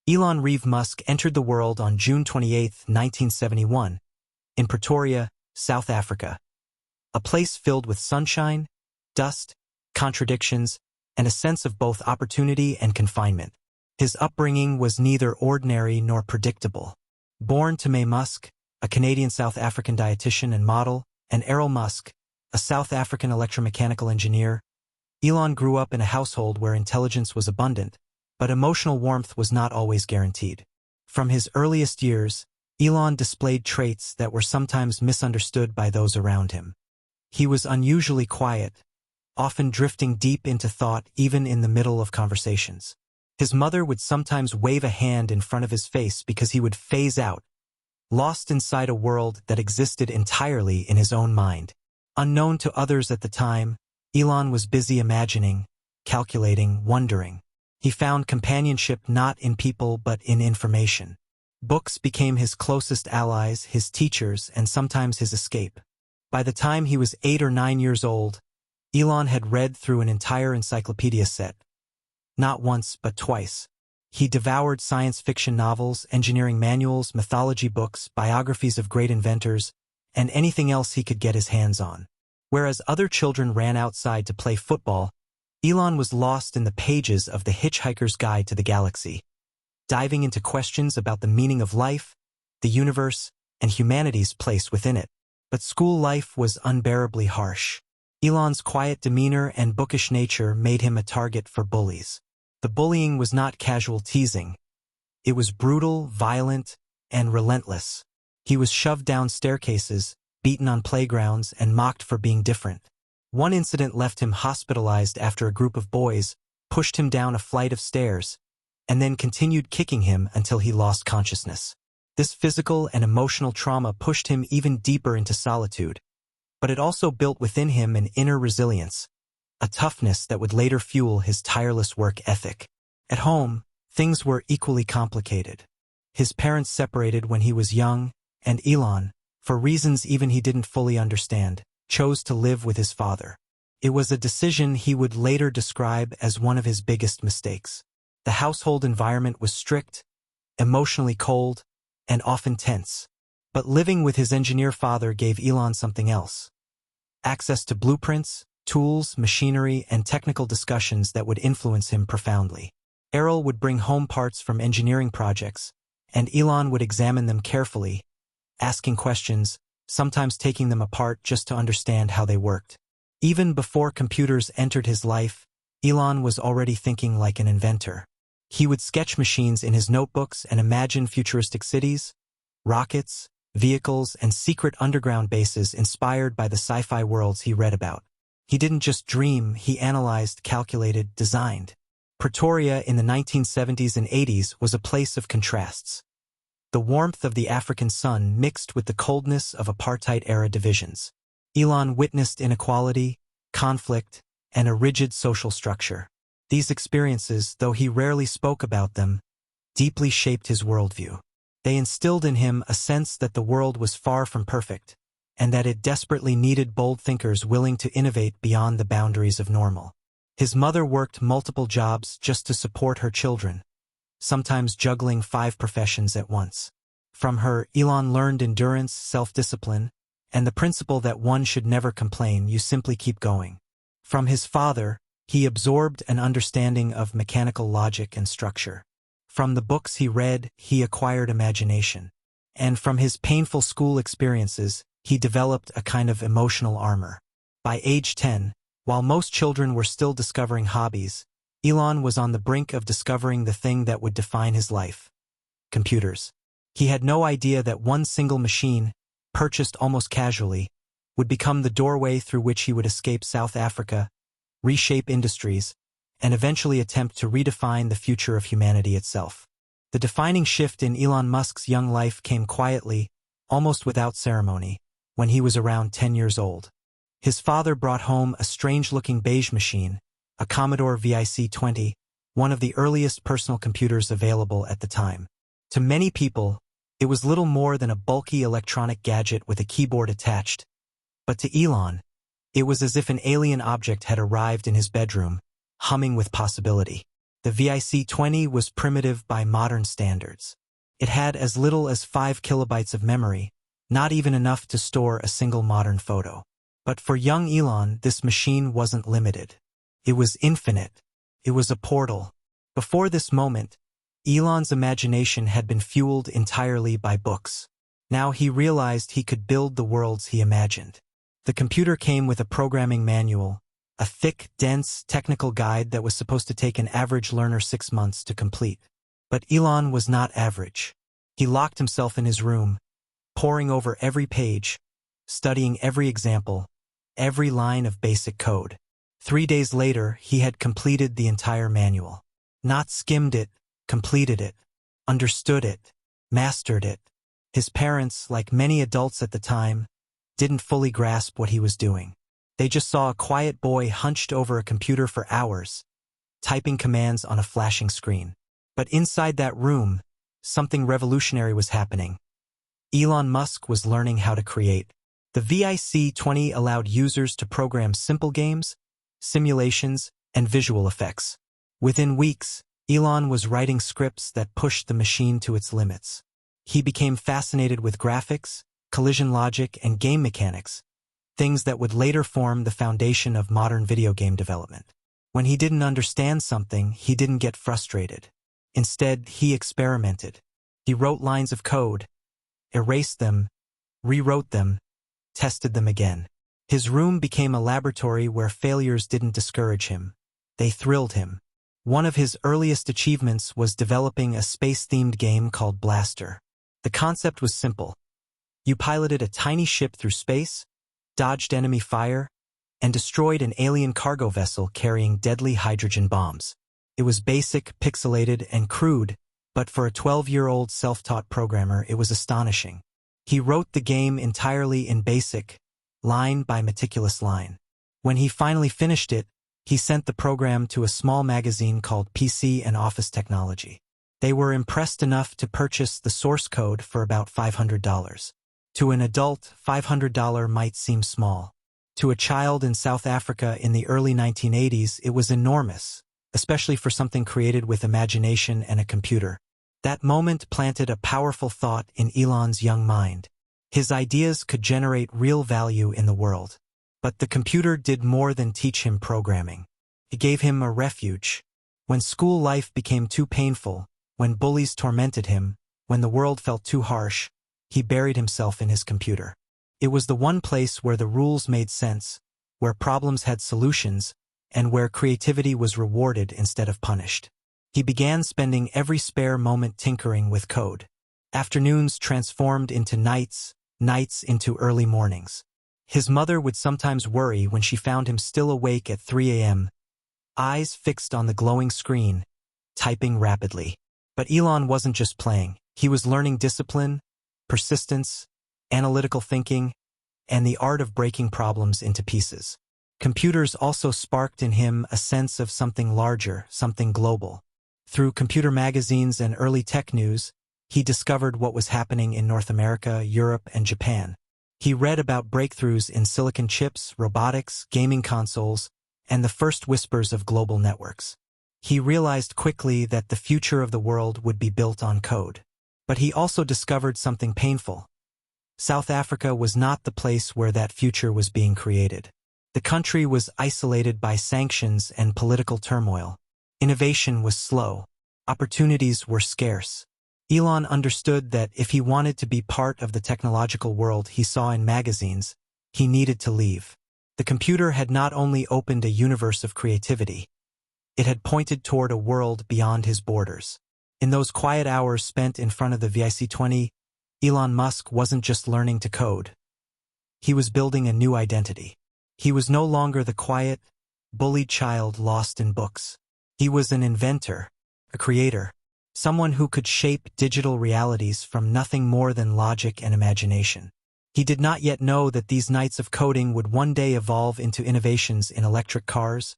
Elon Musk entered the world on June 28, 1971, in Pretoria, South Africa, a place filled with sunshine, dust, contradictions, and a sense of both opportunity and confinement. His upbringing was neither ordinary nor predictable. Born to May Musk, a Canadian-South African dietitian and model, and Errol Musk, a South African electromechanical engineer, Elon grew up in a household where intelligence was abundant, but emotional warmth was not always guaranteed. From his earliest years, Elon displayed traits that were sometimes misunderstood by those around him. He was unusually quiet, often drifting deep into thought even in the middle of conversations. His mother would sometimes wave a hand in front of his face because he would phase out, lost inside a world that existed entirely in his own mind. Unknown to others at the time, Elon was busy imagining, calculating, wondering. He found companionship not in people but in information. Books became his closest allies, his teachers, and sometimes his escape. By the time he was 8 or 9 years old, Elon had read through an entire encyclopedia set. Not once, but twice. He devoured science fiction novels, engineering manuals, mythology books, biographies of great inventors, and anything else he could get his hands on. Whereas other children ran outside to play football, Elon was lost in the pages of The Hitchhiker's Guide to the Galaxy, diving into questions about the meaning of life, the universe, and humanity's place within it. But school life was unbearably harsh. Elon's quiet demeanor and bookish nature made him a target for bullies. The bullying was not casual teasing. It was brutal, violent, and relentless. He was shoved down staircases, beaten on playgrounds, and mocked for being different. One incident left him hospitalized after a group of boys pushed him down a flight of stairs and then continued kicking him until he lost consciousness. This physical and emotional trauma pushed him even deeper into solitude, but it also built within him an inner resilience, a toughness that would later fuel his tireless work ethic. At home, things were equally complicated. His parents separated when he was young, and Elon, for reasons even he didn't fully understand, chose to live with his father. It was a decision he would later describe as one of his biggest mistakes. The household environment was strict, emotionally cold, and often tense. But living with his engineer father gave Elon something else: access to blueprints, tools, machinery, and technical discussions that would influence him profoundly. Errol would bring home parts from engineering projects, and Elon would examine them carefully, asking questions, sometimes taking them apart just to understand how they worked. Even before computers entered his life, Elon was already thinking like an inventor. He would sketch machines in his notebooks and imagine futuristic cities, rockets, vehicles, and secret underground bases inspired by the sci-fi worlds he read about. He didn't just dream, he analyzed, calculated, designed. Pretoria in the 1970s and 80s was a place of contrasts. The warmth of the African sun mixed with the coldness of apartheid-era divisions. Elon witnessed inequality, conflict, and a rigid social structure. These experiences, though he rarely spoke about them, deeply shaped his worldview. They instilled in him a sense that the world was far from perfect, and that it desperately needed bold thinkers willing to innovate beyond the boundaries of normal. His mother worked multiple jobs just to support her children, sometimes juggling 5 professions at once. From her, Elon learned endurance, self-discipline, and the principle that one should never complain, you simply keep going. From his father, he absorbed an understanding of mechanical logic and structure. From the books he read, he acquired imagination. And from his painful school experiences, he developed a kind of emotional armor. By age 10, while most children were still discovering hobbies, Elon was on the brink of discovering the thing that would define his life: computers. He had no idea that one single machine, purchased almost casually, would become the doorway through which he would escape South Africa, reshape industries, and eventually attempt to redefine the future of humanity itself. The defining shift in Elon Musk's young life came quietly, almost without ceremony, when he was around 10 years old. His father brought home a strange-looking beige machine, a Commodore VIC-20, one of the earliest personal computers available at the time. To many people, it was little more than a bulky electronic gadget with a keyboard attached. But to Elon, it was as if an alien object had arrived in his bedroom, humming with possibility. The VIC-20 was primitive by modern standards. It had as little as 5 kilobytes of memory, not even enough to store a single modern photo. But for young Elon, this machine wasn't limited. It was infinite. It was a portal. Before this moment, Elon's imagination had been fueled entirely by books. Now he realized he could build the worlds he imagined. The computer came with a programming manual, a thick, dense, technical guide that was supposed to take an average learner 6 months to complete. But Elon was not average. He locked himself in his room, poring over every page, studying every example, every line of basic code. 3 days later, he had completed the entire manual. Not skimmed it, completed it, understood it, mastered it. His parents, like many adults at the time, didn't fully grasp what he was doing. They just saw a quiet boy hunched over a computer for hours, typing commands on a flashing screen. But inside that room, something revolutionary was happening. Elon Musk was learning how to create. The VIC-20 allowed users to program simple games, simulations, and visual effects. Within weeks, Elon was writing scripts that pushed the machine to its limits. He became fascinated with graphics, collision logic, and game mechanics, things that would later form the foundation of modern video game development. When he didn't understand something, he didn't get frustrated. Instead, he experimented. He wrote lines of code, erased them, rewrote them, tested them again. His room became a laboratory where failures didn't discourage him. They thrilled him. One of his earliest achievements was developing a space-themed game called Blaster. The concept was simple. You piloted a tiny ship through space, dodged enemy fire, and destroyed an alien cargo vessel carrying deadly hydrogen bombs. It was basic, pixelated, and crude, but for a 12-year-old self-taught programmer, it was astonishing. He wrote the game entirely in BASIC, line by meticulous line. When he finally finished it, he sent the program to a small magazine called PC and Office Technology. They were impressed enough to purchase the source code for about $500. To an adult, $500 might seem small. To a child in South Africa in the early 1980s, it was enormous, especially for something created with imagination and a computer. That moment planted a powerful thought in Elon's young mind. His ideas could generate real value in the world. But the computer did more than teach him programming. It gave him a refuge. When school life became too painful, when bullies tormented him, when the world felt too harsh, he buried himself in his computer. It was the one place where the rules made sense, where problems had solutions, and where creativity was rewarded instead of punished. He began spending every spare moment tinkering with code. Afternoons transformed into nights, nights into early mornings. His mother would sometimes worry when she found him still awake at 3 a.m., eyes fixed on the glowing screen, typing rapidly. But Elon wasn't just playing. He was learning discipline, persistence, analytical thinking, and the art of breaking problems into pieces. Computers also sparked in him a sense of something larger, something global. Through computer magazines and early tech news, he discovered what was happening in North America, Europe, and Japan. He read about breakthroughs in silicon chips, robotics, gaming consoles, and the first whispers of global networks. He realized quickly that the future of the world would be built on code. But he also discovered something painful. South Africa was not the place where that future was being created. The country was isolated by sanctions and political turmoil. Innovation was slow. Opportunities were scarce. Elon understood that if he wanted to be part of the technological world he saw in magazines, he needed to leave. The computer had not only opened a universe of creativity, it had pointed toward a world beyond his borders. In those quiet hours spent in front of the VIC-20, Elon Musk wasn't just learning to code. He was building a new identity. He was no longer the quiet, bullied child lost in books. He was an inventor, a creator, someone who could shape digital realities from nothing more than logic and imagination. He did not yet know that these nights of coding would one day evolve into innovations in electric cars,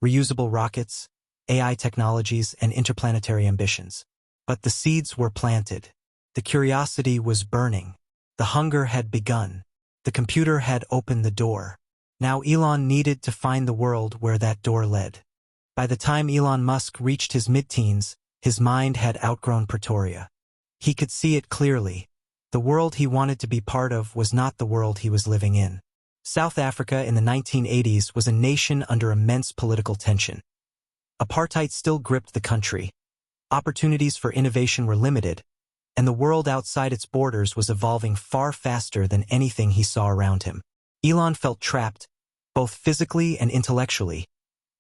reusable rockets, AI technologies, and interplanetary ambitions. But the seeds were planted. The curiosity was burning. The hunger had begun. The computer had opened the door. Now Elon needed to find the world where that door led. By the time Elon Musk reached his mid-teens, his mind had outgrown Pretoria. He could see it clearly. The world he wanted to be part of was not the world he was living in. South Africa in the 1980s was a nation under immense political tension. Apartheid still gripped the country. Opportunities for innovation were limited, and the world outside its borders was evolving far faster than anything he saw around him. Elon felt trapped, both physically and intellectually,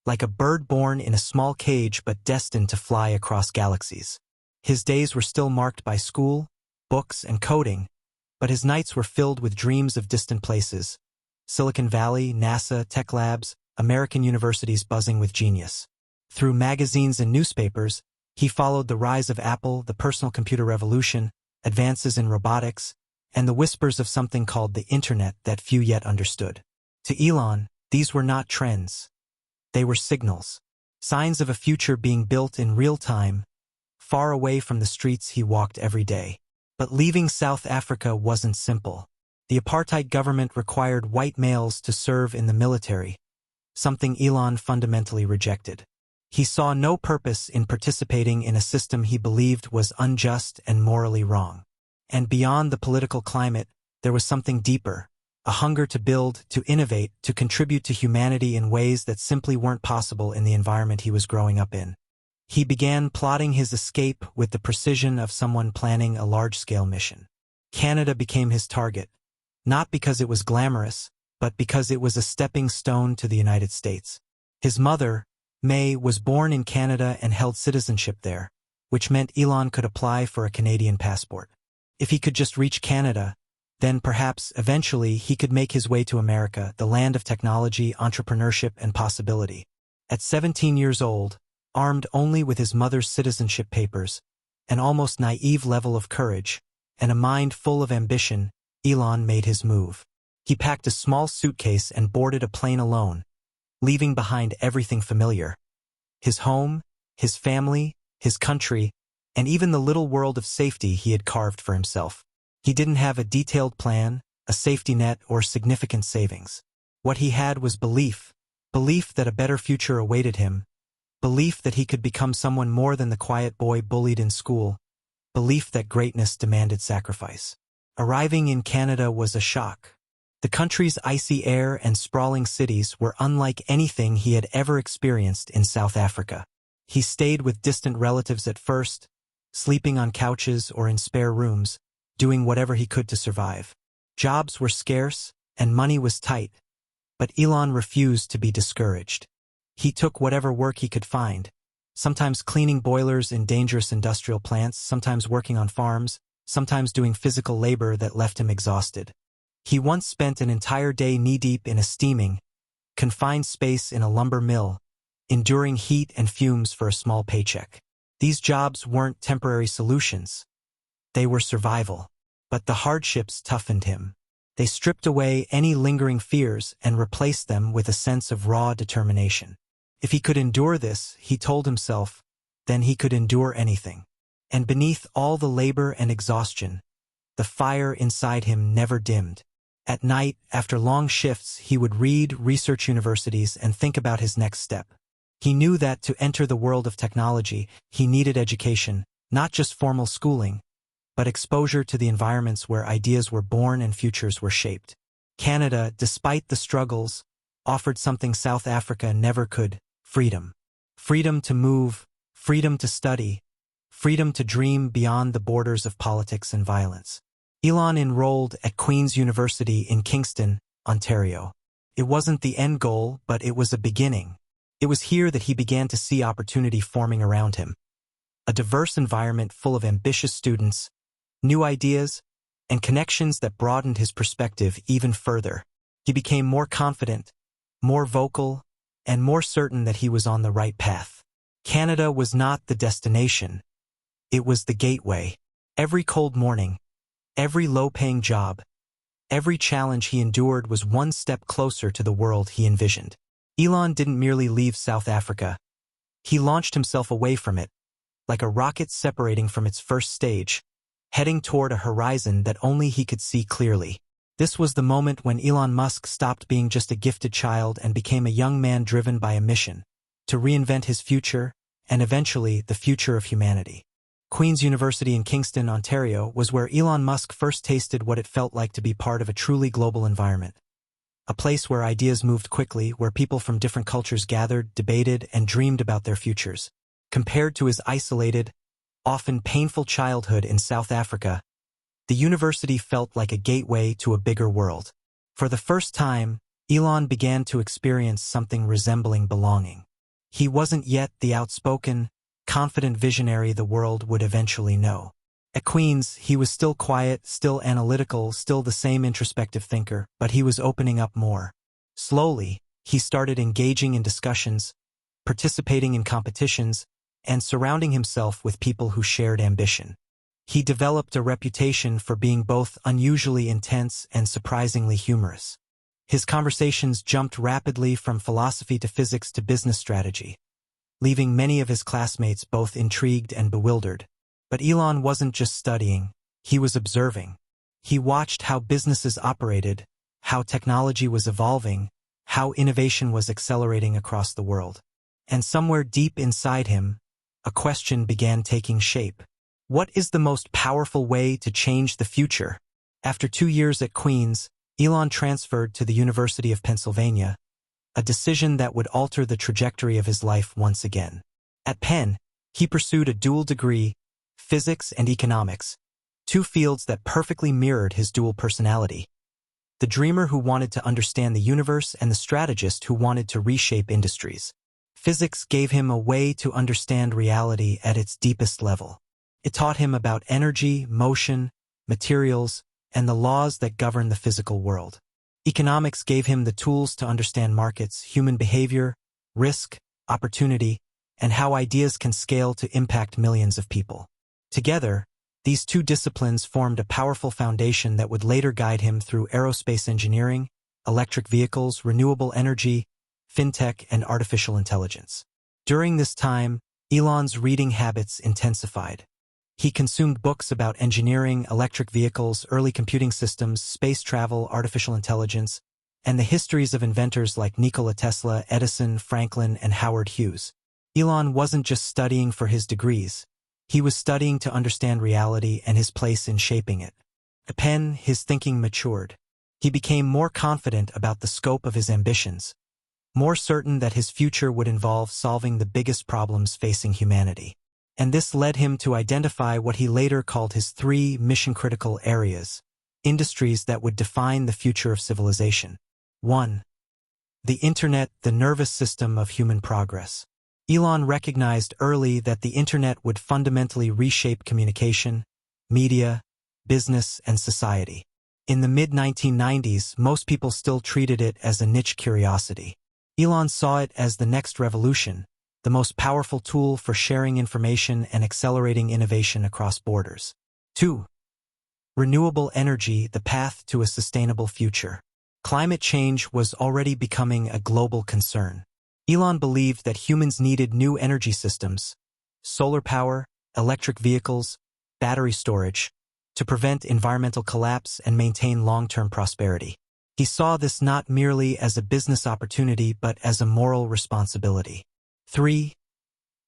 like a bird born in a small cage but destined to fly across galaxies. His days were still marked by school, books, and coding, but his nights were filled with dreams of distant places: Silicon Valley, NASA, tech labs, American universities buzzing with genius. Through magazines and newspapers, he followed the rise of Apple, the personal computer revolution, advances in robotics, and the whispers of something called the Internet that few yet understood. To Elon, these were not trends. They were signals, signs of a future being built in real time, far away from the streets he walked every day. But leaving South Africa wasn't simple. The apartheid government required white males to serve in the military, something Elon fundamentally rejected. He saw no purpose in participating in a system he believed was unjust and morally wrong. And beyond the political climate, there was something deeper, a hunger to build, to innovate, to contribute to humanity in ways that simply weren't possible in the environment he was growing up in. He began plotting his escape with the precision of someone planning a large-scale mission. Canada became his target, not because it was glamorous, but because it was a stepping stone to the United States. His mother, May, was born in Canada and held citizenship there, which meant Elon could apply for a Canadian passport. If he could just reach Canada, then perhaps, eventually, he could make his way to America, the land of technology, entrepreneurship, and possibility. At 17 years old, armed only with his mother's citizenship papers, an almost naive level of courage, and a mind full of ambition, Elon made his move. He packed a small suitcase and boarded a plane alone, leaving behind everything familiar: his home, his family, his country, and even the little world of safety he had carved for himself. He didn't have a detailed plan, a safety net, or significant savings. What he had was belief that a better future awaited him, belief that he could become someone more than the quiet boy bullied in school, belief that greatness demanded sacrifice. Arriving in Canada was a shock. The country's icy air and sprawling cities were unlike anything he had ever experienced in South Africa. He stayed with distant relatives at first, sleeping on couches or in spare rooms, doing whatever he could to survive. Jobs were scarce, and money was tight, but Elon refused to be discouraged. He took whatever work he could find, sometimes cleaning boilers in dangerous industrial plants, sometimes working on farms, sometimes doing physical labor that left him exhausted. He once spent an entire day knee-deep in a steaming, confined space in a lumber mill, enduring heat and fumes for a small paycheck. These jobs weren't temporary solutions. They were survival. But the hardships toughened him. They stripped away any lingering fears and replaced them with a sense of raw determination. If he could endure this, he told himself, then he could endure anything. And beneath all the labor and exhaustion, the fire inside him never dimmed. At night, after long shifts, he would read, research universities, and think about his next step. He knew that to enter the world of technology, he needed education, not just formal schooling, but exposure to the environments where ideas were born and futures were shaped. Canada, despite the struggles, offered something South Africa never could: freedom. Freedom to move, freedom to study, freedom to dream beyond the borders of politics and violence. Elon enrolled at Queen's University in Kingston, Ontario. It wasn't the end goal, but it was a beginning. It was here that he began to see opportunity forming around him. A diverse environment full of ambitious students, new ideas, and connections that broadened his perspective even further. He became more confident, more vocal, and more certain that he was on the right path. Canada was not the destination. It was the gateway. Every cold morning, every low-paying job, every challenge he endured was one step closer to the world he envisioned. Elon didn't merely leave South Africa. He launched himself away from it, like a rocket separating from its first stage, heading toward a horizon that only he could see clearly. This was the moment when Elon Musk stopped being just a gifted child and became a young man driven by a mission: to reinvent his future, and eventually the future of humanity. Queen's University in Kingston, Ontario, was where Elon Musk first tasted what it felt like to be part of a truly global environment. A place where ideas moved quickly, where people from different cultures gathered, debated, and dreamed about their futures. Compared to his isolated, often painful childhood in South Africa, the university felt like a gateway to a bigger world. For the first time, Elon began to experience something resembling belonging. He wasn't yet the outspoken, confident visionary the world would eventually know. At Queen's, he was still quiet, still analytical, still the same introspective thinker, but he was opening up more. Slowly, he started engaging in discussions, participating in competitions, and surrounding himself with people who shared ambition. He developed a reputation for being both unusually intense and surprisingly humorous. His conversations jumped rapidly from philosophy to physics to business strategy, leaving many of his classmates both intrigued and bewildered. But Elon wasn't just studying, he was observing. He watched how businesses operated, how technology was evolving, how innovation was accelerating across the world. And somewhere deep inside him, a question began taking shape. What is the most powerful way to change the future? After 2 years at Queen's, Elon transferred to the University of Pennsylvania, a decision that would alter the trajectory of his life once again. At Penn, he pursued a dual degree, physics and economics, 2 fields that perfectly mirrored his dual personality. The dreamer who wanted to understand the universe and the strategist who wanted to reshape industries. Physics gave him a way to understand reality at its deepest level. It taught him about energy, motion, materials, and the laws that govern the physical world. Economics gave him the tools to understand markets, human behavior, risk, opportunity, and how ideas can scale to impact millions of people. Together, these 2 disciplines formed a powerful foundation that would later guide him through aerospace engineering, electric vehicles, renewable energy, fintech, and artificial intelligence. During this time, Elon's reading habits intensified. He consumed books about engineering, electric vehicles, early computing systems, space travel, artificial intelligence, and the histories of inventors like Nikola Tesla, Edison, Franklin, and Howard Hughes. Elon wasn't just studying for his degrees. He was studying to understand reality and his place in shaping it. At Penn, his thinking matured. He became more confident about the scope of his ambitions, more certain that his future would involve solving the biggest problems facing humanity. And this led him to identify what he later called his 3 mission-critical areas, industries that would define the future of civilization. 1. The Internet, the nervous system of human progress. Elon recognized early that the Internet would fundamentally reshape communication, media, business, and society. In the mid-1990s, most people still treated it as a niche curiosity. Elon saw it as the next revolution, the most powerful tool for sharing information and accelerating innovation across borders. 2. Renewable energy, the path to a sustainable future. Climate change was already becoming a global concern. Elon believed that humans needed new energy systems, solar power, electric vehicles, battery storage, to prevent environmental collapse and maintain long-term prosperity. He saw this not merely as a business opportunity but as a moral responsibility. 3.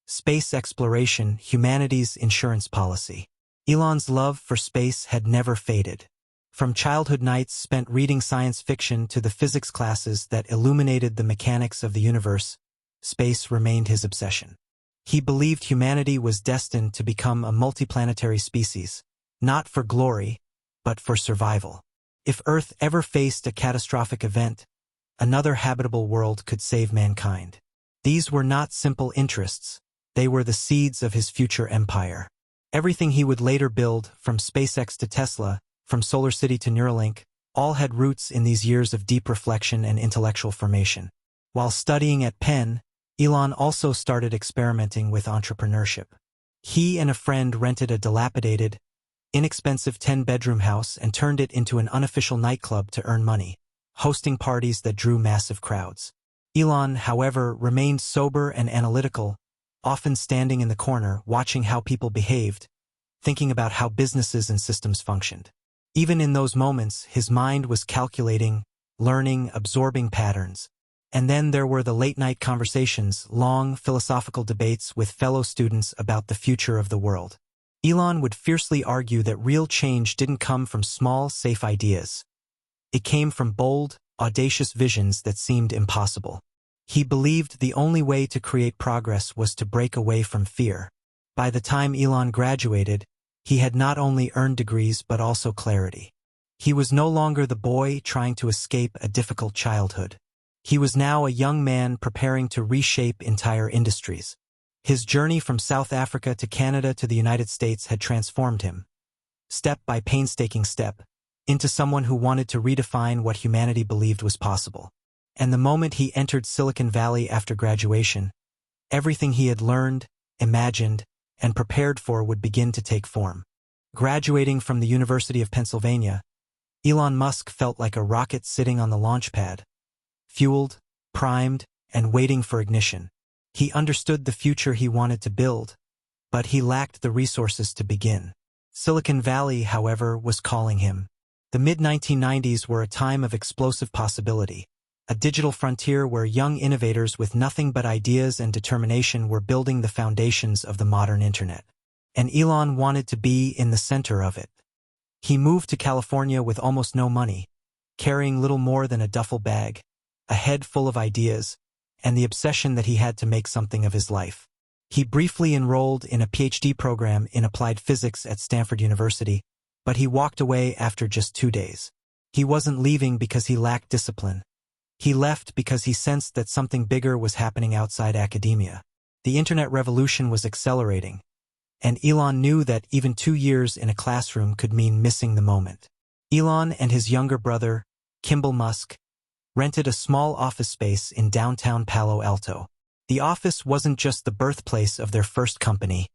Space exploration, humanity's insurance policy. Elon's love for space had never faded. From childhood nights spent reading science fiction to the physics classes that illuminated the mechanics of the universe, space remained his obsession. He believed humanity was destined to become a multiplanetary species, not for glory, but for survival. If Earth ever faced a catastrophic event, another habitable world could save mankind. These were not simple interests, they were the seeds of his future empire. Everything he would later build, from SpaceX to Tesla, from Solar City to Neuralink, all had roots in these years of deep reflection and intellectual formation. While studying at Penn, Elon also started experimenting with entrepreneurship. He and a friend rented a dilapidated, inexpensive 10-bedroom house and turned it into an unofficial nightclub to earn money, hosting parties that drew massive crowds. Elon, however, remained sober and analytical, often standing in the corner, watching how people behaved, thinking about how businesses and systems functioned. Even in those moments, his mind was calculating, learning, absorbing patterns. And then there were the late-night conversations, long philosophical debates with fellow students about the future of the world. Elon would fiercely argue that real change didn't come from small, safe ideas. It came from bold, audacious visions that seemed impossible. He believed the only way to create progress was to break away from fear. By the time Elon graduated, he had not only earned degrees but also clarity. He was no longer the boy trying to escape a difficult childhood. He was now a young man preparing to reshape entire industries. His journey from South Africa to Canada to the United States had transformed him, step by painstaking step, into someone who wanted to redefine what humanity believed was possible. And the moment he entered Silicon Valley after graduation, everything he had learned, imagined, and prepared for would begin to take form. Graduating from the University of Pennsylvania, Elon Musk felt like a rocket sitting on the launch pad, fueled, primed, and waiting for ignition. He understood the future he wanted to build, but he lacked the resources to begin. Silicon Valley, however, was calling him. The mid-1990s were a time of explosive possibility, a digital frontier where young innovators with nothing but ideas and determination were building the foundations of the modern internet. And Elon wanted to be in the center of it. He moved to California with almost no money, carrying little more than a duffel bag, a head full of ideas, and the obsession that he had to make something of his life. He briefly enrolled in a PhD program in applied physics at Stanford University, but he walked away after just 2 days. He wasn't leaving because he lacked discipline. He left because he sensed that something bigger was happening outside academia. The internet revolution was accelerating, and Elon knew that even 2 years in a classroom could mean missing the moment. Elon and his younger brother, Kimball Musk, rented a small office space in downtown Palo Alto. The office wasn't just the birthplace of their first company.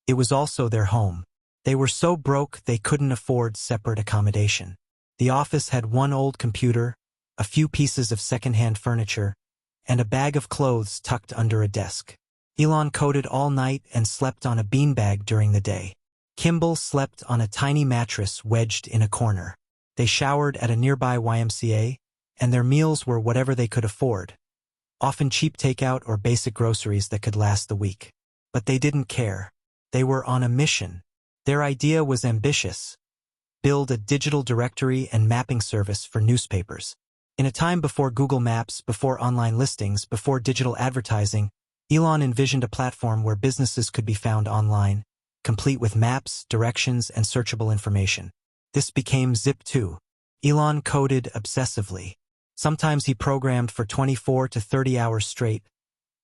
It was also their home. They were so broke they couldn't afford separate accommodation. The office had one old computer, a few pieces of second-hand furniture, and a bag of clothes tucked under a desk. Elon coded all night and slept on a beanbag during the day. Kimball slept on a tiny mattress wedged in a corner. They showered at a nearby YMCA, and their meals were whatever they could afford, often cheap takeout or basic groceries that could last the week. But they didn't care. They were on a mission. Their idea was ambitious: build a digital directory and mapping service for newspapers. In a time before Google Maps, before online listings, before digital advertising, Elon envisioned a platform where businesses could be found online, complete with maps, directions, and searchable information. This became Zip2. Elon coded obsessively. Sometimes he programmed for 24 to 30 hours straight,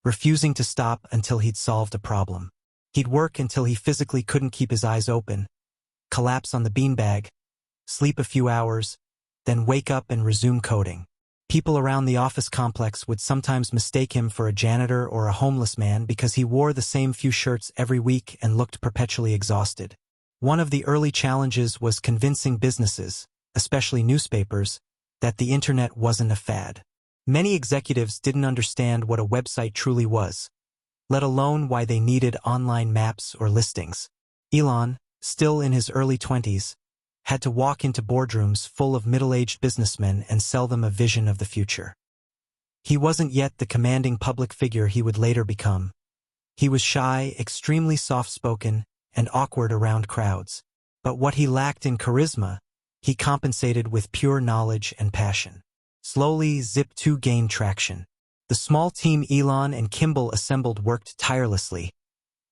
refusing to stop until he'd solved a problem. He'd work until he physically couldn't keep his eyes open, collapse on the beanbag, sleep a few hours, then wake up and resume coding. People around the office complex would sometimes mistake him for a janitor or a homeless man because he wore the same few shirts every week and looked perpetually exhausted. One of the early challenges was convincing businesses, especially newspapers, that the internet wasn't a fad. Many executives didn't understand what a website truly was, let alone why they needed online maps or listings. Elon, still in his early 20s, had to walk into boardrooms full of middle-aged businessmen and sell them a vision of the future. He wasn't yet the commanding public figure he would later become. He was shy, extremely soft-spoken, and awkward around crowds. But what he lacked in charisma, he compensated with pure knowledge and passion. Slowly, Zip2 gained traction. The small team Elon and Kimball assembled worked tirelessly,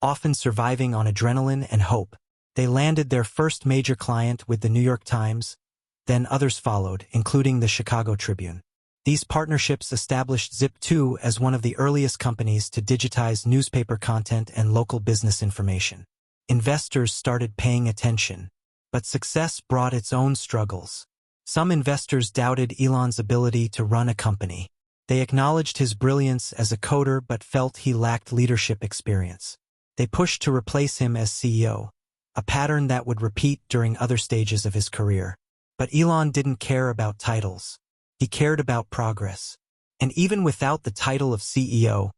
often surviving on adrenaline and hope. They landed their first major client with the New York Times, then others followed, including the Chicago Tribune. These partnerships established Zip2 as one of the earliest companies to digitize newspaper content and local business information. Investors started paying attention, but success brought its own struggles. Some investors doubted Elon's ability to run a company. They acknowledged his brilliance as a coder but felt he lacked leadership experience. They pushed to replace him as CEO, a pattern that would repeat during other stages of his career. But Elon didn't care about titles. He cared about progress. And even without the title of CEO,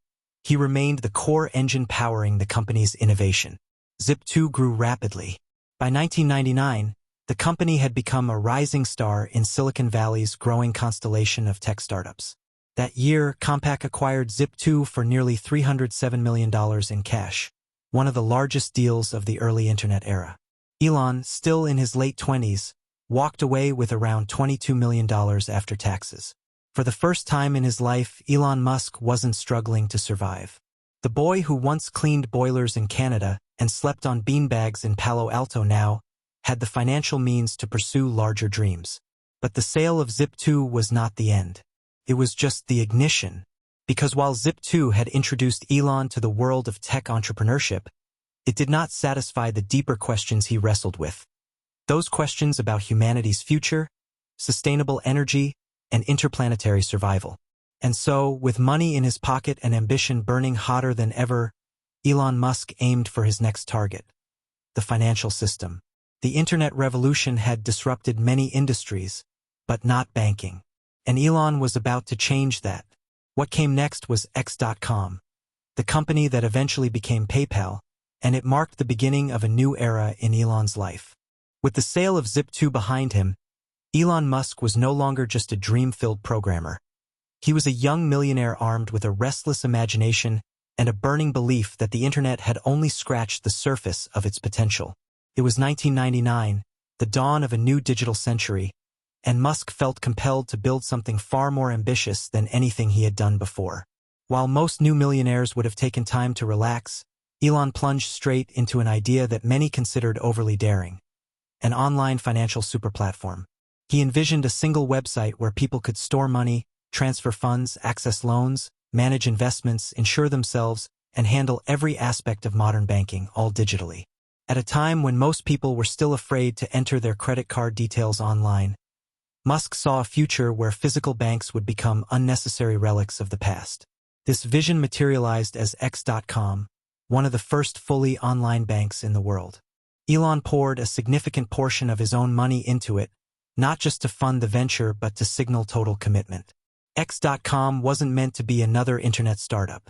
he remained the core engine powering the company's innovation. Zip2 grew rapidly. By 1999, the company had become a rising star in Silicon Valley's growing constellation of tech startups. That year, Compaq acquired Zip2 for nearly $307 million in cash, one of the largest deals of the early internet era. Elon, still in his late 20s, walked away with around $22 million after taxes. For the first time in his life, Elon Musk wasn't struggling to survive. The boy who once cleaned boilers in Canada and slept on beanbags in Palo Alto now had the financial means to pursue larger dreams. But the sale of Zip2 was not the end. It was just the ignition. Because while Zip2 had introduced Elon to the world of tech entrepreneurship, it did not satisfy the deeper questions he wrestled with. Those questions about humanity's future, sustainable energy, and interplanetary survival. And so, with money in his pocket and ambition burning hotter than ever, Elon Musk aimed for his next target: the financial system. The internet revolution had disrupted many industries, but not banking. And Elon was about to change that. What came next was X.com, the company that eventually became PayPal, and it marked the beginning of a new era in Elon's life. With the sale of Zip2 behind him, Elon Musk was no longer just a dream-filled programmer. He was a young millionaire armed with a restless imagination and a burning belief that the internet had only scratched the surface of its potential. It was 1999, the dawn of a new digital century, and Musk felt compelled to build something far more ambitious than anything he had done before. While most new millionaires would have taken time to relax, Elon plunged straight into an idea that many considered overly daring: an online financial superplatform. He envisioned a single website where people could store money, transfer funds, access loans, manage investments, insure themselves, and handle every aspect of modern banking, all digitally. At a time when most people were still afraid to enter their credit card details online, Musk saw a future where physical banks would become unnecessary relics of the past. This vision materialized as X.com, one of the first fully online banks in the world. Elon poured a significant portion of his own money into it, not just to fund the venture but to signal total commitment. X.com wasn't meant to be another internet startup.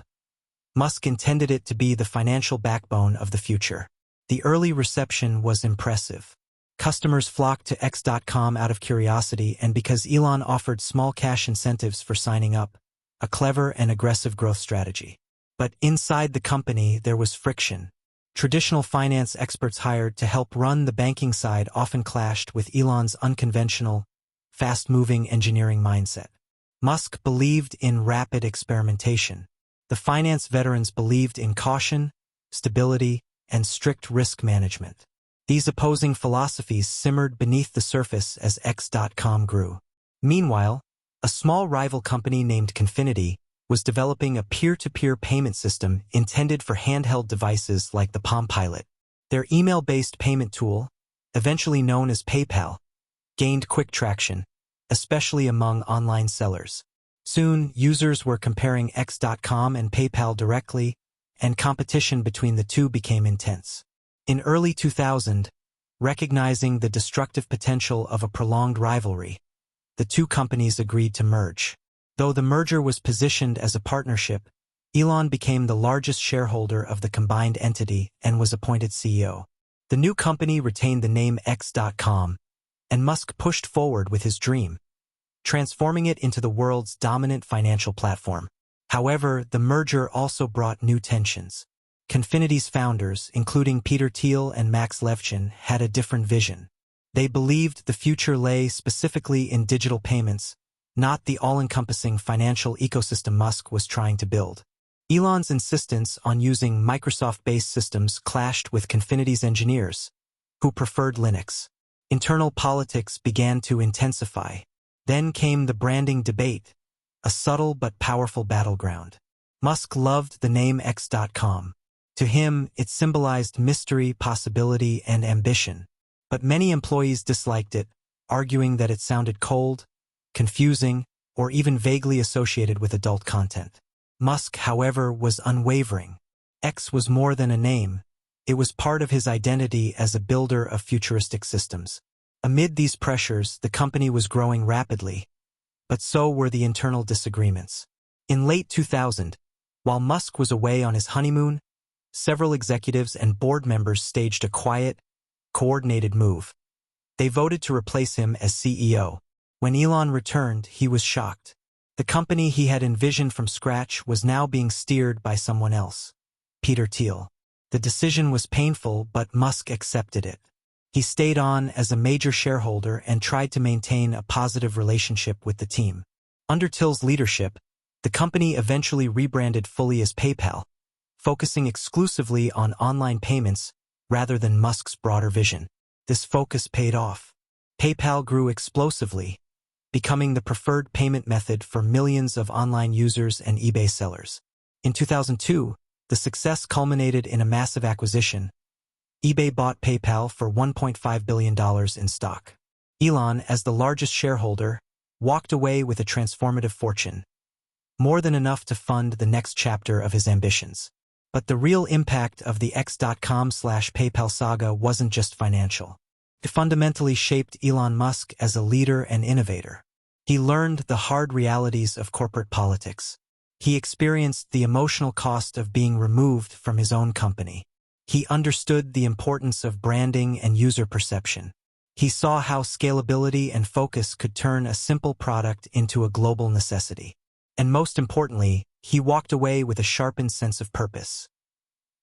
Musk intended it to be the financial backbone of the future. The early reception was impressive. Customers flocked to X.com out of curiosity and because Elon offered small cash incentives for signing up, a clever and aggressive growth strategy. But inside the company, there was friction. Traditional finance experts hired to help run the banking side often clashed with Elon's unconventional, fast-moving engineering mindset. Musk believed in rapid experimentation. The finance veterans believed in caution, stability, and strict risk management. These opposing philosophies simmered beneath the surface as X.com grew. Meanwhile, a small rival company named Confinity was developing a peer-to-peer payment system intended for handheld devices like the Palm Pilot. Their email-based payment tool, eventually known as PayPal, gained quick traction, especially among online sellers. Soon, users were comparing X.com and PayPal directly, and competition between the two became intense. In early 2000, recognizing the destructive potential of a prolonged rivalry, the two companies agreed to merge. Though the merger was positioned as a partnership, Elon became the largest shareholder of the combined entity and was appointed CEO. The new company retained the name X.com, and Musk pushed forward with his dream, transforming it into the world's dominant financial platform. However, the merger also brought new tensions. Confinity's founders, including Peter Thiel and Max Levchin, had a different vision. They believed the future lay specifically in digital payments, not the all-encompassing financial ecosystem Musk was trying to build. Elon's insistence on using Microsoft-based systems clashed with Confinity's engineers, who preferred Linux. Internal politics began to intensify. Then came the branding debate, a subtle but powerful battleground. Musk loved the name X.com. To him, it symbolized mystery, possibility, and ambition. But many employees disliked it, arguing that it sounded cold, confusing, or even vaguely associated with adult content. Musk, however, was unwavering. X was more than a name. It was part of his identity as a builder of futuristic systems. Amid these pressures, the company was growing rapidly, but so were the internal disagreements. In late 2000, while Musk was away on his honeymoon, several executives and board members staged a quiet, coordinated move. They voted to replace him as CEO. When Elon returned, he was shocked. The company he had envisioned from scratch was now being steered by someone else, Peter Thiel. The decision was painful, but Musk accepted it. He stayed on as a major shareholder and tried to maintain a positive relationship with the team. Under Thiel's leadership, the company eventually rebranded fully as PayPal, focusing exclusively on online payments rather than Musk's broader vision. This focus paid off. PayPal grew explosively, becoming the preferred payment method for millions of online users and eBay sellers. In 2002, the success culminated in a massive acquisition. eBay bought PayPal for $1.5 billion in stock. Elon, as the largest shareholder, walked away with a transformative fortune, more than enough to fund the next chapter of his ambitions. But the real impact of the X.com/PayPal saga wasn't just financial. It fundamentally shaped Elon Musk as a leader and innovator. He learned the hard realities of corporate politics. He experienced the emotional cost of being removed from his own company. He understood the importance of branding and user perception. He saw how scalability and focus could turn a simple product into a global necessity. And most importantly, he walked away with a sharpened sense of purpose.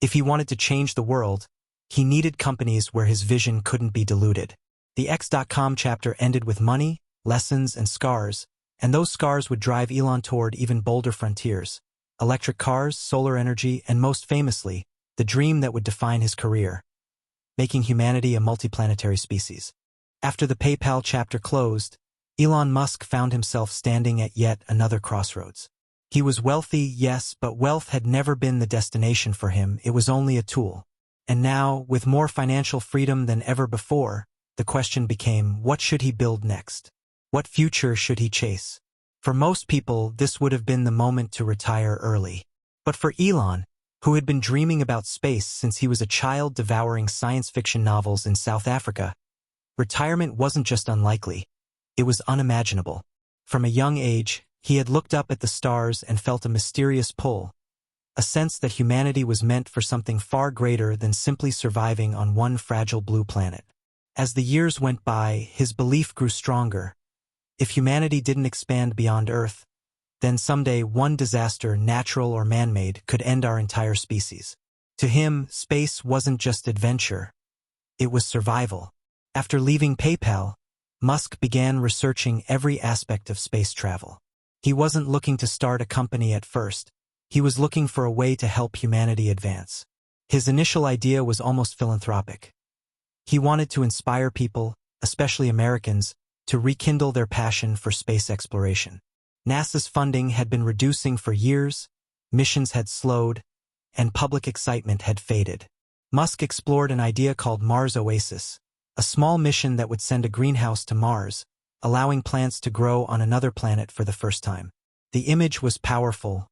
If he wanted to change the world, he needed companies where his vision couldn't be diluted. The X.com chapter ended with money, lessons, and scars, and those scars would drive Elon toward even bolder frontiers: electric cars, solar energy, and most famously, the dream that would define his career: making humanity a multiplanetary species. After the PayPal chapter closed, Elon Musk found himself standing at yet another crossroads. He was wealthy, yes, but wealth had never been the destination for him. It was only a tool. And now, with more financial freedom than ever before, the question became, what should he build next? What future should he chase? For most people, this would have been the moment to retire early. But for Elon, who had been dreaming about space since he was a child devouring science fiction novels in South Africa, retirement wasn't just unlikely, it was unimaginable. From a young age, he had looked up at the stars and felt a mysterious pull, a sense that humanity was meant for something far greater than simply surviving on one fragile blue planet. As the years went by, his belief grew stronger. If humanity didn't expand beyond Earth, then someday one disaster, natural or man-made, could end our entire species. To him, space wasn't just adventure, it was survival. After leaving PayPal, Musk began researching every aspect of space travel. He wasn't looking to start a company at first. He was looking for a way to help humanity advance. His initial idea was almost philanthropic. He wanted to inspire people, especially Americans, to rekindle their passion for space exploration. NASA's funding had been reducing for years, missions had slowed, and public excitement had faded. Musk explored an idea called Mars Oasis, a small mission that would send a greenhouse to Mars, allowing plants to grow on another planet for the first time. The image was powerful: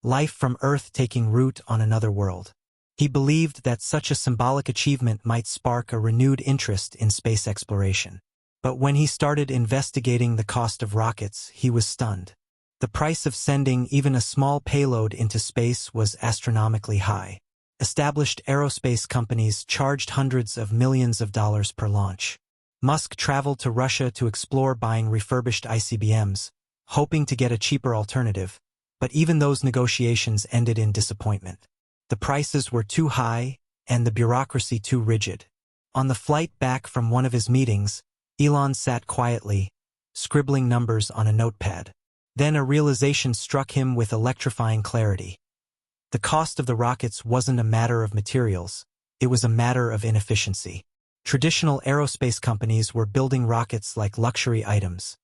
life from Earth taking root on another world. He believed that such a symbolic achievement might spark a renewed interest in space exploration. But when he started investigating the cost of rockets, he was stunned. The price of sending even a small payload into space was astronomically high. Established aerospace companies charged hundreds of millions of dollars per launch. Musk traveled to Russia to explore buying refurbished ICBMs, hoping to get a cheaper alternative, but even those negotiations ended in disappointment. The prices were too high, and the bureaucracy too rigid. On the flight back from one of his meetings, Elon sat quietly, scribbling numbers on a notepad. Then a realization struck him with electrifying clarity. The cost of the rockets wasn't a matter of materials, it was a matter of inefficiency. Traditional aerospace companies were building rockets like luxury items.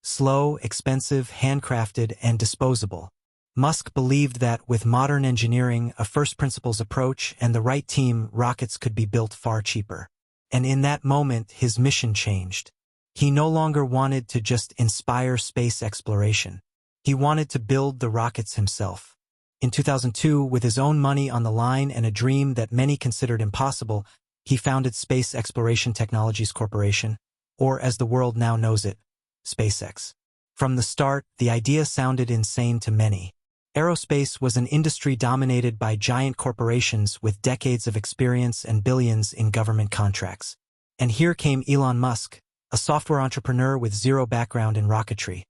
Slow, expensive, handcrafted, and disposable. Musk believed that with modern engineering, a first-principles approach, and the right team, rockets could be built far cheaper. And in that moment, his mission changed. He no longer wanted to just inspire space exploration. He wanted to build the rockets himself. In 2002, with his own money on the line and a dream that many considered impossible, he founded Space Exploration Technologies Corporation, or as the world now knows it, SpaceX. From the start, the idea sounded insane to many. Aerospace was an industry dominated by giant corporations with decades of experience and billions in government contracts. And here came Elon Musk, a software entrepreneur with zero background in rocketry.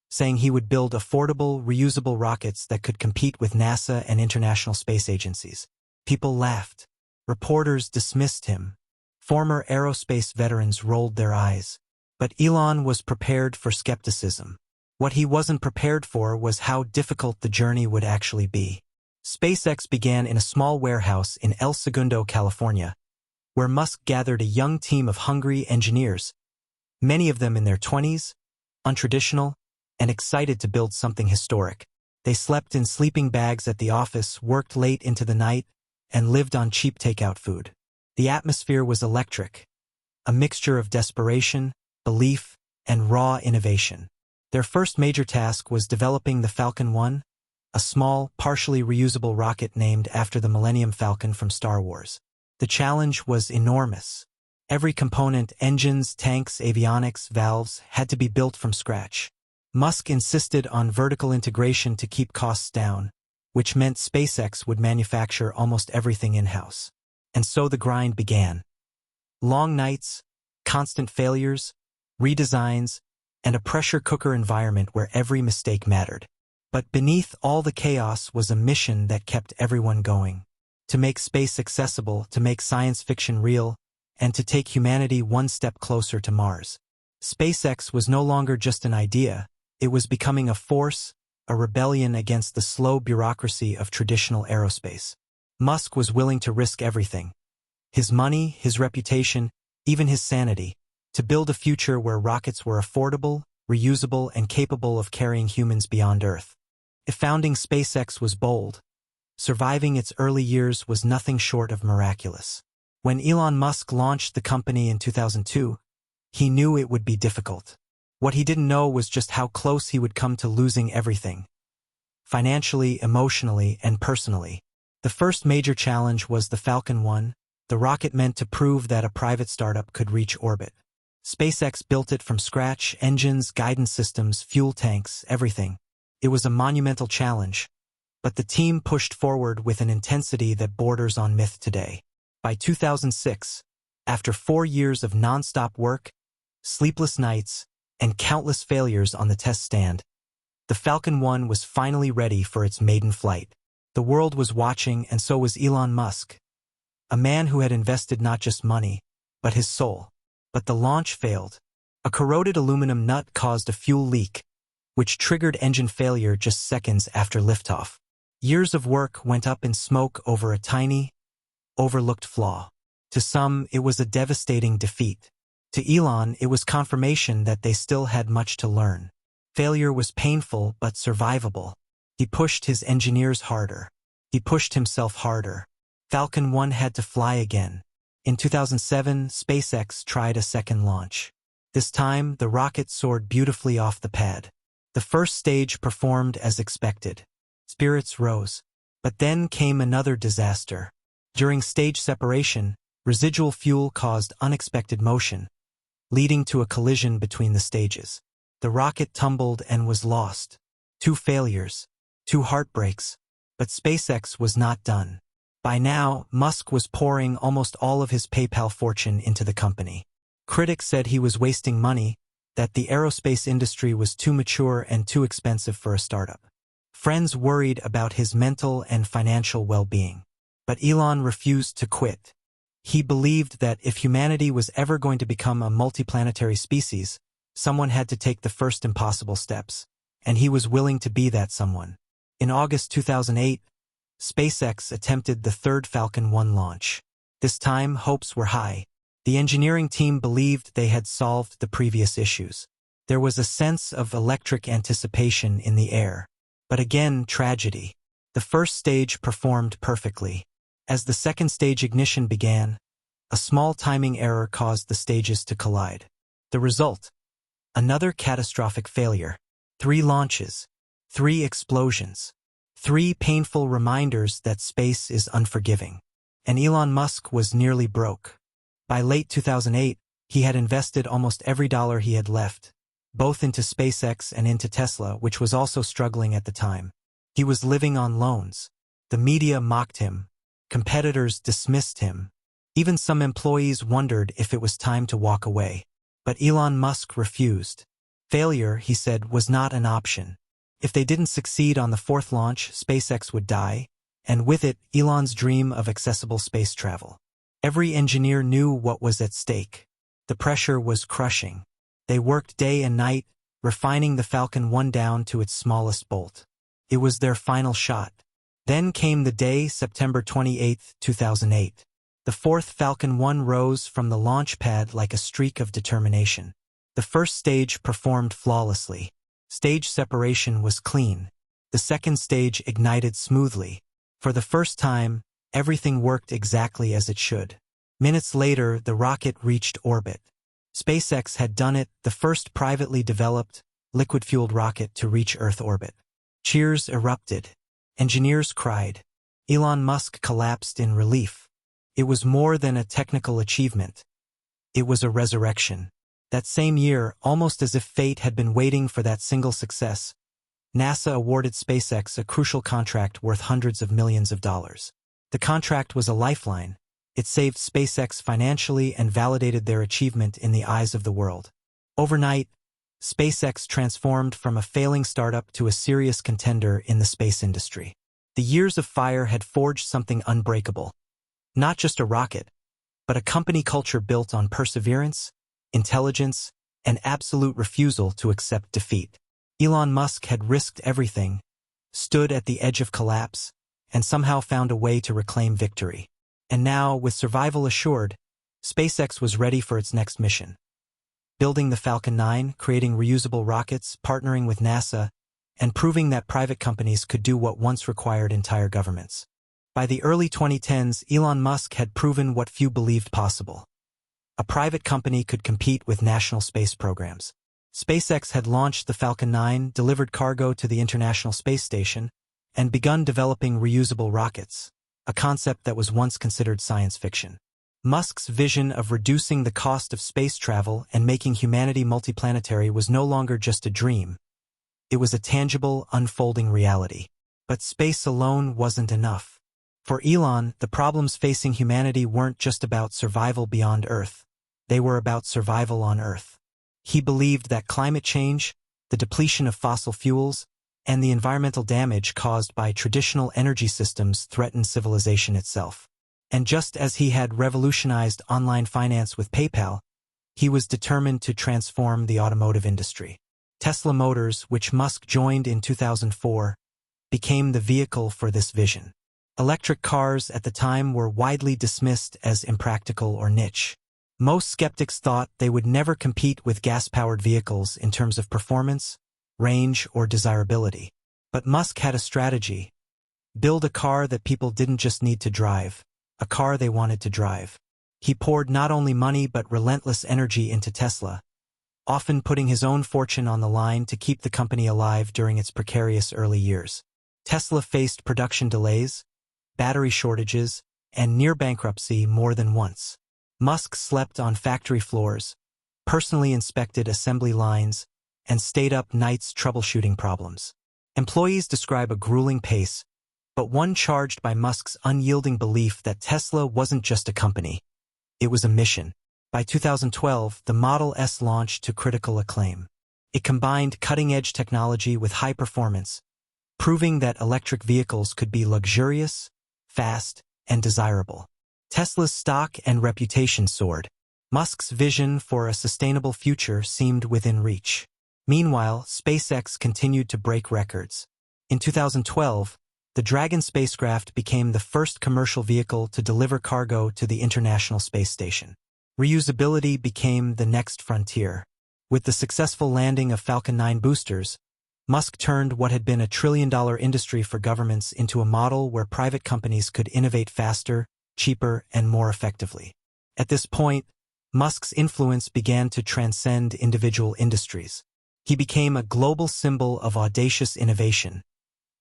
saying he would build affordable, reusable rockets that could compete with NASA and international space agencies. People laughed. Reporters dismissed him. Former aerospace veterans rolled their eyes. But Elon was prepared for skepticism. What he wasn't prepared for was how difficult the journey would actually be. SpaceX began in a small warehouse in El Segundo, California, where Musk gathered a young team of hungry engineers, many of them in their 20s, untraditional, and excited to build something historic. They slept in sleeping bags at the office, worked late into the night, and lived on cheap takeout food. The atmosphere was electric, a mixture of desperation, belief, and raw innovation. Their first major task was developing the Falcon 1, a small, partially reusable rocket named after the Millennium Falcon from Star Wars. The challenge was enormous. Every component, engines, tanks, avionics, valves, had to be built from scratch. Musk insisted on vertical integration to keep costs down, which meant SpaceX would manufacture almost everything in-house. And so the grind began. Long nights, constant failures, redesigns, and a pressure cooker environment where every mistake mattered. But beneath all the chaos was a mission that kept everyone going. To make space accessible, to make science fiction real, and to take humanity one step closer to Mars. SpaceX was no longer just an idea, it was becoming a force, a rebellion against the slow bureaucracy of traditional aerospace. Musk was willing to risk everything. His money, his reputation, even his sanity, to build a future where rockets were affordable, reusable, and capable of carrying humans beyond Earth. If founding SpaceX was bold, surviving its early years was nothing short of miraculous. When Elon Musk launched the company in 2002, he knew it would be difficult. What he didn't know was just how close he would come to losing everything. Financially, emotionally, and personally. The first major challenge was the Falcon 1, the rocket meant to prove that a private startup could reach orbit. SpaceX built it from scratch, engines, guidance systems, fuel tanks, everything. It was a monumental challenge, but the team pushed forward with an intensity that borders on myth today. By 2006, after 4 years of non-stop work, sleepless nights, and countless failures on the test stand, the Falcon 1 was finally ready for its maiden flight. The world was watching, and so was Elon Musk, a man who had invested not just money, but his soul. But the launch failed. A corroded aluminum nut caused a fuel leak, which triggered engine failure just seconds after liftoff. Years of work went up in smoke over a tiny, overlooked flaw. To some, it was a devastating defeat. To Elon, it was confirmation that they still had much to learn. Failure was painful but survivable. He pushed his engineers harder. He pushed himself harder. Falcon 1 had to fly again. In 2007, SpaceX tried a second launch. This time, the rocket soared beautifully off the pad. The first stage performed as expected. Spirits rose. But then came another disaster. During stage separation, residual fuel caused unexpected motion, leading to a collision between the stages. The rocket tumbled and was lost. 2 failures, 2 heartbreaks. But SpaceX was not done. By now, Musk was pouring almost all of his PayPal fortune into the company. Critics said he was wasting money, that the aerospace industry was too mature and too expensive for a startup. Friends worried about his mental and financial well-being. But Elon refused to quit. He believed that if humanity was ever going to become a multiplanetary species, someone had to take the first impossible steps, and he was willing to be that someone. In August 2008, SpaceX attempted the third Falcon 1 launch. This time, hopes were high. The engineering team believed they had solved the previous issues. There was a sense of electric anticipation in the air. But again, tragedy. The first stage performed perfectly. As the second stage ignition began, a small timing error caused the stages to collide. The result? Another catastrophic failure. 3 launches. 3 explosions. 3 painful reminders that space is unforgiving. And Elon Musk was nearly broke. By late 2008, he had invested almost every dollar he had left, both into SpaceX and into Tesla, which was also struggling at the time. He was living on loans. The media mocked him. Competitors dismissed him. Even some employees wondered if it was time to walk away. But Elon Musk refused. Failure, he said, was not an option. If they didn't succeed on the fourth launch, SpaceX would die, and with it, Elon's dream of accessible space travel. Every engineer knew what was at stake. The pressure was crushing. They worked day and night, refining the Falcon 1 down to its smallest bolt. It was their final shot. Then came the day, September 28, 2008. The fourth Falcon 1 rose from the launch pad like a streak of determination. The first stage performed flawlessly. Stage separation was clean. The second stage ignited smoothly. For the first time, everything worked exactly as it should. Minutes later, the rocket reached orbit. SpaceX had done it, the first privately developed, liquid-fueled rocket to reach Earth orbit. Cheers erupted. Engineers cried. Elon Musk collapsed in relief. It was more than a technical achievement. It was a resurrection. That same year, almost as if fate had been waiting for that single success, NASA awarded SpaceX a crucial contract worth hundreds of millions of dollars. The contract was a lifeline. It saved SpaceX financially and validated their achievement in the eyes of the world. Overnight, SpaceX transformed from a failing startup to a serious contender in the space industry. The years of fire had forged something unbreakable. Not just a rocket, but a company culture built on perseverance, intelligence, and absolute refusal to accept defeat. Elon Musk had risked everything, stood at the edge of collapse, and somehow found a way to reclaim victory. And now, with survival assured, SpaceX was ready for its next mission. Building the Falcon 9, creating reusable rockets, partnering with NASA, and proving that private companies could do what once required entire governments. By the early 2010s, Elon Musk had proven what few believed possible. A private company could compete with national space programs. SpaceX had launched the Falcon 9, delivered cargo to the International Space Station, and begun developing reusable rockets, a concept that was once considered science fiction. Musk's vision of reducing the cost of space travel and making humanity multiplanetary was no longer just a dream. It was a tangible, unfolding reality. But space alone wasn't enough. For Elon, the problems facing humanity weren't just about survival beyond Earth. They were about survival on Earth. He believed that climate change, the depletion of fossil fuels, and the environmental damage caused by traditional energy systems threatened civilization itself. And just as he had revolutionized online finance with PayPal, he was determined to transform the automotive industry. Tesla Motors, which Musk joined in 2004, became the vehicle for this vision. Electric cars at the time were widely dismissed as impractical or niche. Most skeptics thought they would never compete with gas-powered vehicles in terms of performance, range, or desirability. But Musk had a strategy. Build a car that people didn't just need to drive, a car they wanted to drive. He poured not only money but relentless energy into Tesla, often putting his own fortune on the line to keep the company alive during its precarious early years. Tesla faced production delays, battery shortages, and near bankruptcy more than once. Musk slept on factory floors, personally inspected assembly lines, and stayed up nights troubleshooting problems. Employees describe a grueling pace, but one charged by Musk's unyielding belief that Tesla wasn't just a company. It was a mission. By 2012, the Model S launched to critical acclaim. It combined cutting-edge technology with high performance, proving that electric vehicles could be luxurious, fast, and desirable. Tesla's stock and reputation soared. Musk's vision for a sustainable future seemed within reach. Meanwhile, SpaceX continued to break records. In 2012, the Dragon spacecraft became the first commercial vehicle to deliver cargo to the International Space Station. Reusability became the next frontier. With the successful landing of Falcon 9 boosters, Musk turned what had been a trillion-dollar industry for governments into a model where private companies could innovate faster, cheaper, and more effectively. At this point, Musk's influence began to transcend individual industries. He became a global symbol of audacious innovation,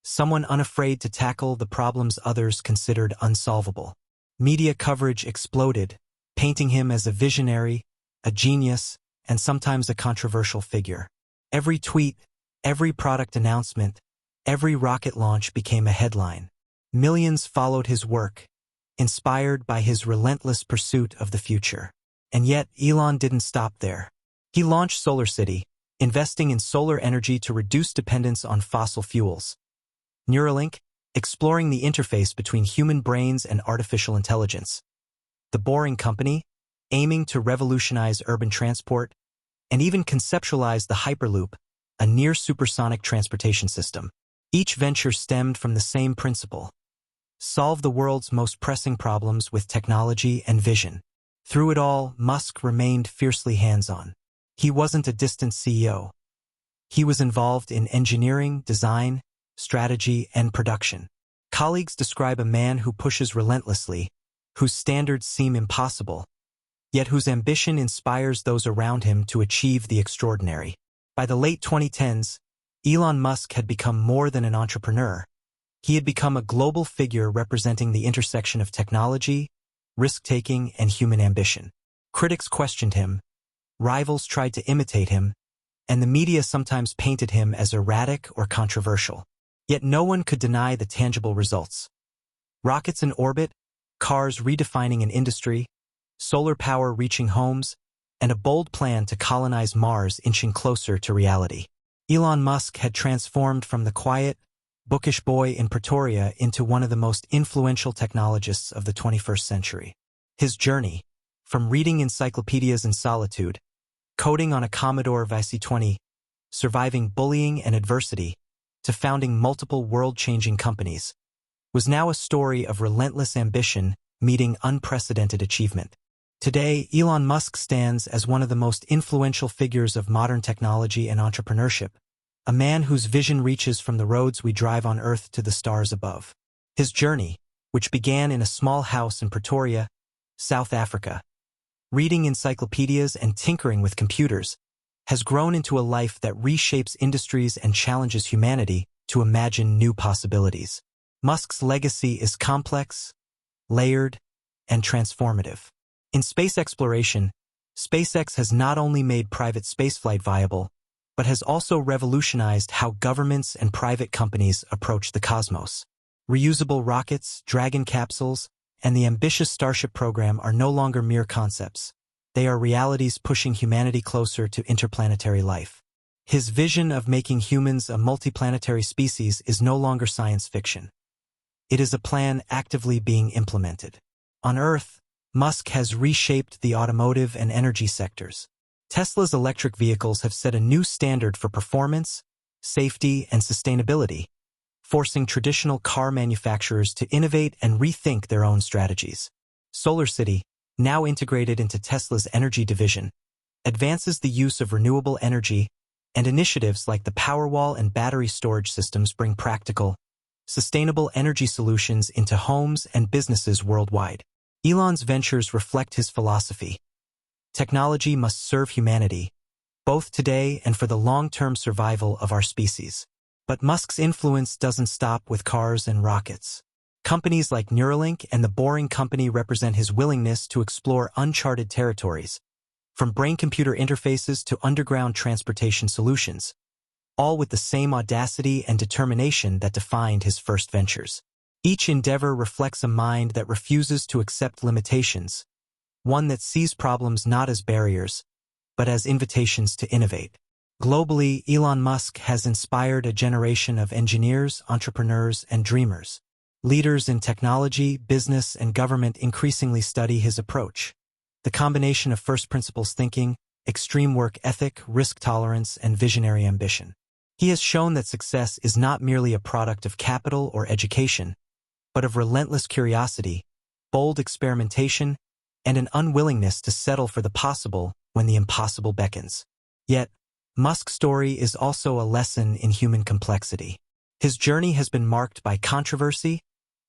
someone unafraid to tackle the problems others considered unsolvable. Media coverage exploded, painting him as a visionary, a genius, and sometimes a controversial figure. Every tweet, every product announcement, every rocket launch became a headline. Millions followed his work, inspired by his relentless pursuit of the future. And yet, Elon didn't stop there. He launched SolarCity, investing in solar energy to reduce dependence on fossil fuels. Neuralink, exploring the interface between human brains and artificial intelligence. The Boring Company, aiming to revolutionize urban transport, and even conceptualize the Hyperloop, a near-supersonic transportation system. Each venture stemmed from the same principle: solve the world's most pressing problems with technology and vision. Through it all, Musk remained fiercely hands-on. He wasn't a distant CEO. He was involved in engineering, design, strategy, and production. Colleagues describe a man who pushes relentlessly, whose standards seem impossible, yet whose ambition inspires those around him to achieve the extraordinary. By the late 2010s, Elon Musk had become more than an entrepreneur. He had become a global figure representing the intersection of technology, risk-taking, and human ambition. Critics questioned him, rivals tried to imitate him, and the media sometimes painted him as erratic or controversial. Yet no one could deny the tangible results. Rockets in orbit, cars redefining an industry, solar power reaching homes, and a bold plan to colonize Mars inching closer to reality. Elon Musk had transformed from the quiet, bookish boy in Pretoria into one of the most influential technologists of the 21st century. His journey, from reading encyclopedias in solitude, coding on a Commodore VC-20, surviving bullying and adversity, to founding multiple world-changing companies, was now a story of relentless ambition meeting unprecedented achievement. Today, Elon Musk stands as one of the most influential figures of modern technology and entrepreneurship, a man whose vision reaches from the roads we drive on Earth to the stars above. His journey, which began in a small house in Pretoria, South Africa, reading encyclopedias and tinkering with computers, has grown into a life that reshapes industries and challenges humanity to imagine new possibilities. Musk's legacy is complex, layered, and transformative. In space exploration, SpaceX has not only made private spaceflight viable, but has also revolutionized how governments and private companies approach the cosmos. Reusable rockets, Dragon capsules, and the ambitious Starship program are no longer mere concepts. They are realities pushing humanity closer to interplanetary life. His vision of making humans a multiplanetary species is no longer science fiction. It is a plan actively being implemented. On Earth, Musk has reshaped the automotive and energy sectors. Tesla's electric vehicles have set a new standard for performance, safety, and sustainability, forcing traditional car manufacturers to innovate and rethink their own strategies. SolarCity, now integrated into Tesla's energy division, advances the use of renewable energy, and initiatives like the Powerwall and battery storage systems bring practical, sustainable energy solutions into homes and businesses worldwide. Elon's ventures reflect his philosophy. Technology must serve humanity, both today and for the long-term survival of our species. But Musk's influence doesn't stop with cars and rockets. Companies like Neuralink and the Boring Company represent his willingness to explore uncharted territories, from brain-computer interfaces to underground transportation solutions, all with the same audacity and determination that defined his first ventures. Each endeavor reflects a mind that refuses to accept limitations, one that sees problems not as barriers, but as invitations to innovate. Globally, Elon Musk has inspired a generation of engineers, entrepreneurs, and dreamers. Leaders in technology, business, and government increasingly study his approach. The combination of first principles thinking, extreme work ethic, risk tolerance, and visionary ambition. He has shown that success is not merely a product of capital or education, but of relentless curiosity, bold experimentation, and an unwillingness to settle for the possible when the impossible beckons. Yet, Musk's story is also a lesson in human complexity. His journey has been marked by controversy,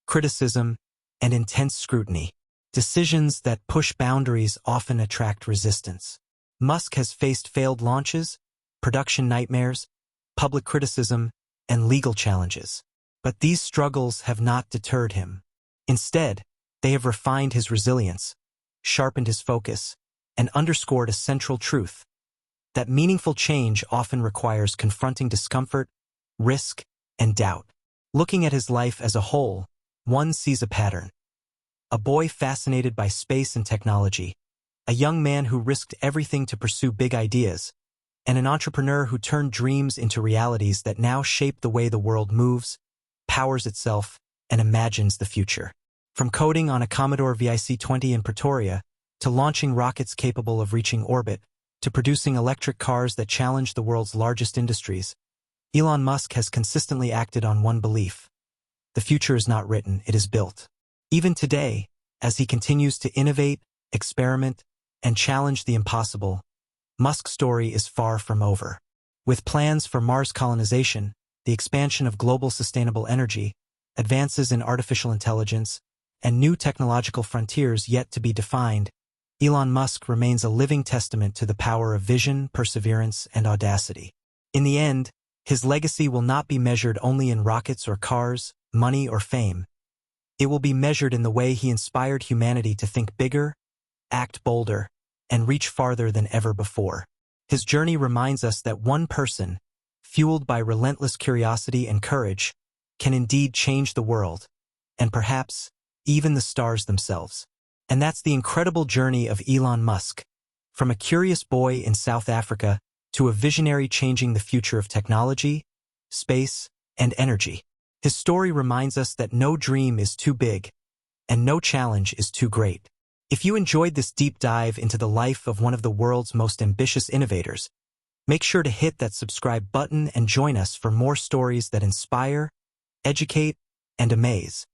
criticism, and intense scrutiny. Decisions that push boundaries often attract resistance. Musk has faced failed launches, production nightmares, public criticism, and legal challenges. But these struggles have not deterred him. Instead, they have refined his resilience, sharpened his focus, and underscored a central truth: that meaningful change often requires confronting discomfort, risk, and doubt. Looking at his life as a whole, one sees a pattern. A boy fascinated by space and technology, a young man who risked everything to pursue big ideas, and an entrepreneur who turned dreams into realities that now shape the way the world moves, powers itself, and imagines the future. From coding on a Commodore VIC-20 in Pretoria, to launching rockets capable of reaching orbit, to producing electric cars that challenge the world's largest industries, Elon Musk has consistently acted on one belief: the future is not written, it is built. Even today, as he continues to innovate, experiment, and challenge the impossible, Musk's story is far from over. With plans for Mars colonization, the expansion of global sustainable energy, advances in artificial intelligence, and new technological frontiers yet to be defined, Elon Musk remains a living testament to the power of vision, perseverance, and audacity. In the end, his legacy will not be measured only in rockets or cars, money or fame. It will be measured in the way he inspired humanity to think bigger, act bolder, and reach farther than ever before. His journey reminds us that one person, fueled by relentless curiosity and courage, can indeed change the world, and perhaps even the stars themselves. And that's the incredible journey of Elon Musk, from a curious boy in South Africa to a visionary changing the future of technology, space, and energy. His story reminds us that no dream is too big, and no challenge is too great. If you enjoyed this deep dive into the life of one of the world's most ambitious innovators, make sure to hit that subscribe button and join us for more stories that inspire, educate, and amaze.